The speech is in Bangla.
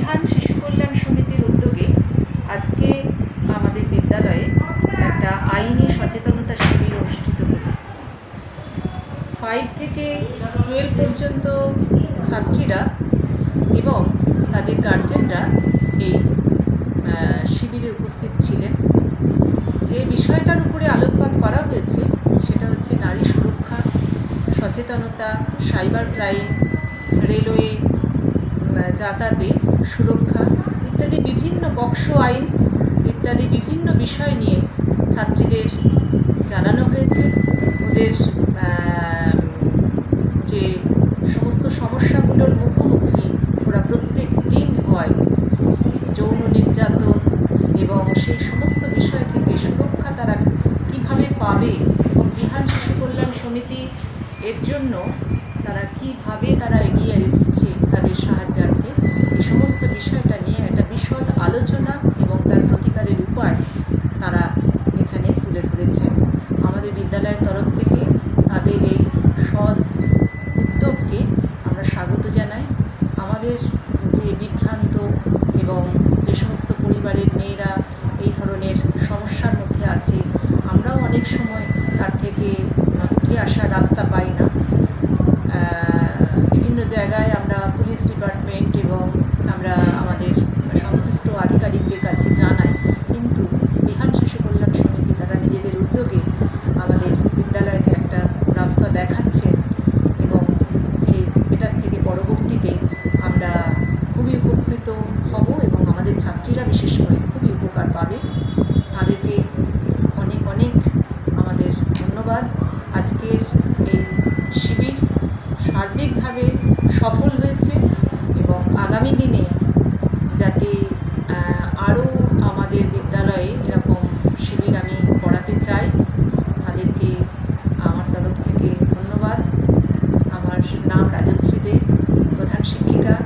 বিহান শিশু কল্যাণ সমিতির উদ্যোগে আজকে আমাদের বিদ্যালয়ে একটা আইনি সচেতনতা শিবির অনুষ্ঠিত হলো। 5 থেকে 12 পর্যন্ত ছাত্রীরা এবং তাদের গার্জেনরা এই শিবিরে উপস্থিত ছিলেন। যে বিষয়টার উপরে আলোকপাত করা হয়েছে সেটা হচ্ছে নারী সুরক্ষা, সচেতনতা, সাইবার ক্রাইম, রেলওয়ে যাতায়াতে সুরক্ষা ইত্যাদি বিভিন্ন পক্সো আইন ইত্যাদি বিভিন্ন বিষয় নিয়ে ছাত্রীদের জানানো হয়েছে। ওদের যে সমস্ত সমস্যাগুলোর মুখোমুখি ওরা প্রত্যেক দিন হয়, যৌন নির্যাতন এবং সেই সমস্ত বিষয় থেকে সুরক্ষা তারা কীভাবে পাবে এবং বিহান শিশু কল্যাণ সমিতি এর জন্য তারা এগিয়ে এসেছে তাদের সাহায্যার্থে, এই সমস্ত বিষয়টা নিয়ে একটা বিশদ আলোচনা এবং তার প্রতিকারের উপায় তারা এখানে তুলে ধরেছে। আমাদের বিদ্যালয়ের তরফ থেকে তাদের এই সৎ উদ্যোগকে আমরা স্বাগত জানাই। আমাদের যে বিভ্রান্ত এবং যে সমস্ত পরিবারের মেয়েরা এই ধরনের সমস্যার মধ্যে আছে, আমরাও অনেক সময় তার থেকে উঠে আসার রাস্তা পাই না। বিভিন্ন জায়গায় আমরা পুলিশ ডিপার্টমেন্ট এবং আমরা আমাদের সংশ্লিষ্ট আধিকারিকদের কাছে জানাই, কিন্তু বিহান শিশু কল্যাণ সমিতি তারা নিজেদের উদ্যোগে আমাদের বিদ্যালয়কে একটা রাস্তা দেখাচ্ছেন এবং এটার থেকে পরবর্তীতে আমরা খুবই উপকৃত হব এবং আমাদের ছাত্রীরা বিশেষ করে খুবই উপকার পাবে। তাদেরকে অনেক অনেক আমাদের ধন্যবাদ। আজকের এই শিবির সার্বিকভাবে সফল হয়েছে এবং আগামী দিনে যাতে আরও আমাদের বিদ্যালয়ে এরকম শিবির আমি করাতে চাই, তাদেরকে আমার তরফ থেকে ধন্যবাদ। আমার নাম রাজশ্রী দে, প্রধান শিক্ষিকা,